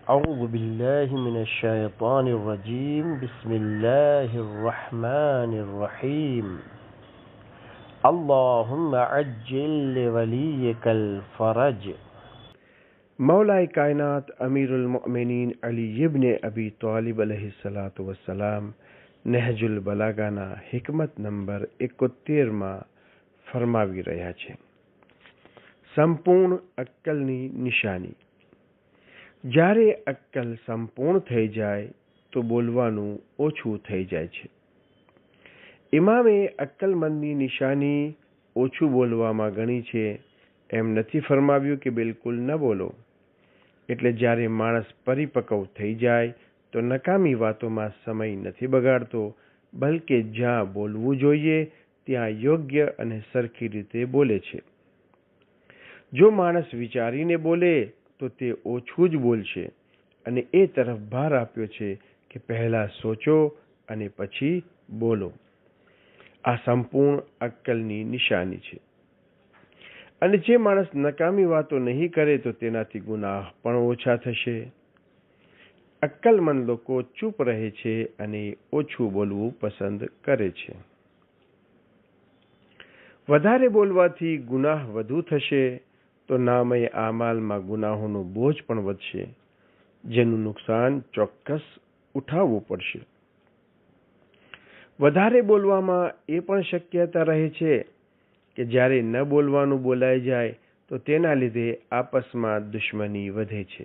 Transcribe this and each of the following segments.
أعوذ بالله من الشيطان الرجيم بسم الله الرحمن الرحيم اللهم عجل لوليك الفرج. मौलाए कायनात अमीरुल मोमिनीन अली इब्न अबी तालिब अलैहिस्सलातु वस्सलाम નહજુલ બલાગાના હિકમત નંબર 71માં ફરમાવી રહ્યા છે, સંપૂર્ણ અક્કલની નિશાની. જ્યારે અક્કલ સંપૂર્ણ થઈ જાય તો બોલવાનું ઓછું થઈ જાય છે. ઇમામે અક્કલમંદની નિશાની ઓછું બોલવામાં ગણી છે. એમ નથી ફરમાવ્યું કે બિલકુલ ન બોલો. એટલે જ્યારે માણસ પરિપક્વ થઈ જાય તો નકામી વાતોમાં સમય નથી બગાડતો, બલકે જ્યાં બોલવું જોઈએ ત્યાં યોગ્ય અને સરખી રીતે બોલે છે. જો માણસ વિચારીને બોલે તો તે ઓછું જ બોલશે, અને એ તરફ ભાર આપ્યો છે કે પહેલા સોચો અને પછી બોલો. આ સંપૂર્ણ અક્કલની નિશાની છે. અને જે માણસ નકામી વાતો નહીં કરે તો તેનાથી ગુનાહ પણ ઓછા થશે. અક્કલમંદ લોકો ચૂપ રહે છે અને ઓછું બોલવું પસંદ કરે છે. વધારે બોલવાથી ગુનાહ વધુ થશે તો નામે આમાલમાં ગુનાહોનો બોજ પણ વધશે, જેનું નુકસાન ચોક્કસ ઉઠાવવું પડશે. વધારે બોલવામાં એ પણ શક્યતા રહે છે કે જ્યારે ન બોલવાનું બોલાઈ જાય તો તેના લીધે આપસમાં દુશ્મની વધે છે.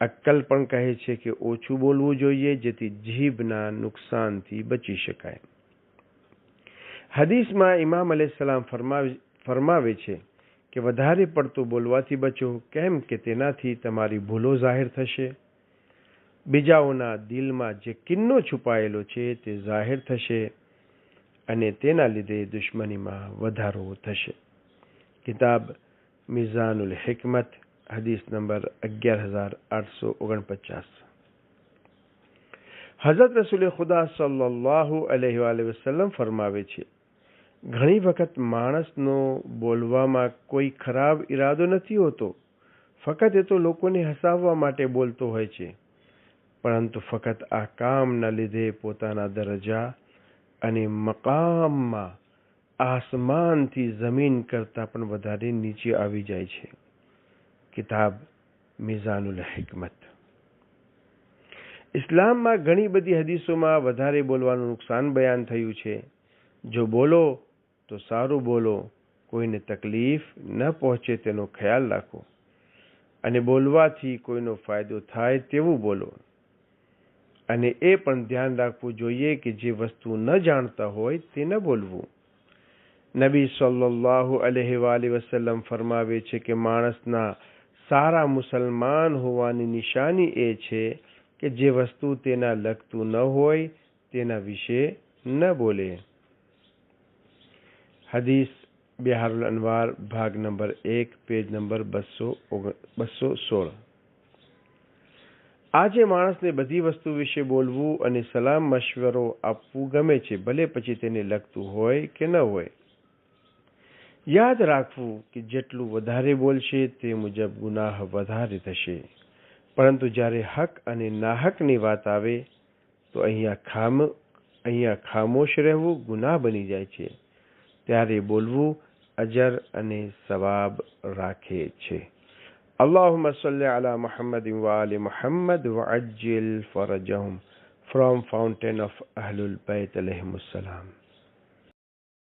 અક્કલ પણ કહે છે કે ઓછું બોલવું જોઈએ, જેથી જીભના નુકસાનથી બચી શકાય. હદીસમાં ઇમામ અલૈહિસ્સલામ ફરમાવે છે કે વધારે પડતું બોલવાથી બચો, કેમ કે તેનાથી તમારી ભૂલો જાહેર થશે. બીજાઓના દિલમાં જે કિન્નો છુપાયેલો છે તે જાહેર થશે અને તેના લીધે દુશ્મનીમાં વધારો થશે. કિતાબ મિઝાનુલ હિકમત, હદીસ નંબર 11849. હઝરત રસૂલ ખુદા સલ્લલ્લાહુ અલૈહિ વસલ્લમ ફરમાવે છે, ઘણી વખત માણસનો બોલવામાં કોઈ ખરાબ ઈરાદો નથી હોતો, ફક્ત એ તો લોકોને હસાવવા માટે બોલતો હોય છે. પરંતુ ફક્ત આ કામના લીધે પોતાના દરજ્જા અને મકામમાં આસમાનથી જમીન કરતાં પણ વધારે નીચે આવી જાય છે. કિતાબ મિઝાનુલ હિકમત. ઇસ્લામમાં ઘણી બધી હદીસોમાં વધારે બોલવાનું નુકસાન બયાન થયું છે. જો બોલો તો સારું બોલો, કોઈને તકલીફ ન પહોંચે તેનો ખ્યાલ રાખો, અને બોલવાથી કોઈનો ફાયદો થાય તેવું બોલો. અને એ પણ ધ્યાન રાખવું જોઈએ કે જે વસ્તુ ન જાણતા હોય તે ન બોલવું. નબી સલ્લલ્લાહુ અલૈહિ વસલ્લમ ફરમાવે છે કે માણસના સારા મુસલમાન હોવાની નિશાની એ છે કે જે વસ્તુ તેના લગતું ન હોય તેના વિશે ન બોલે. હદીસ બિહારુલ અનવાર, ભાગ નંબર 1, પેજ નંબર 216. આજે માણસને બધી વસ્તુ વિશે બોલવું અને સલામ મશવરો આપવું ગમે છે, ભલે પછી તેને લગતું હોય કે ન હોય. યાદ રાખવું કે જેટલું વધારે બોલશે તે મુજબ ગુનાહ વધારે થશે. પરંતુ જ્યારે હક અને નાહકની વાત આવે તો અહીંયા ખામોશ રહેવું ગુનાહ બની જાય છે. ત્યારે બોલવું અજર અને સવાબ રાખે છે. અલ્લાહુમ્મા સલ્લી અલા મુહમ્મદિન વ આલિ મુહમ્મદ વઅજ્જિલ ફરજહુમ. ફ્રોમ ફાઉન્ટેન ઓફ અહલુલ બૈત અલૈહિમુસ્સલામ.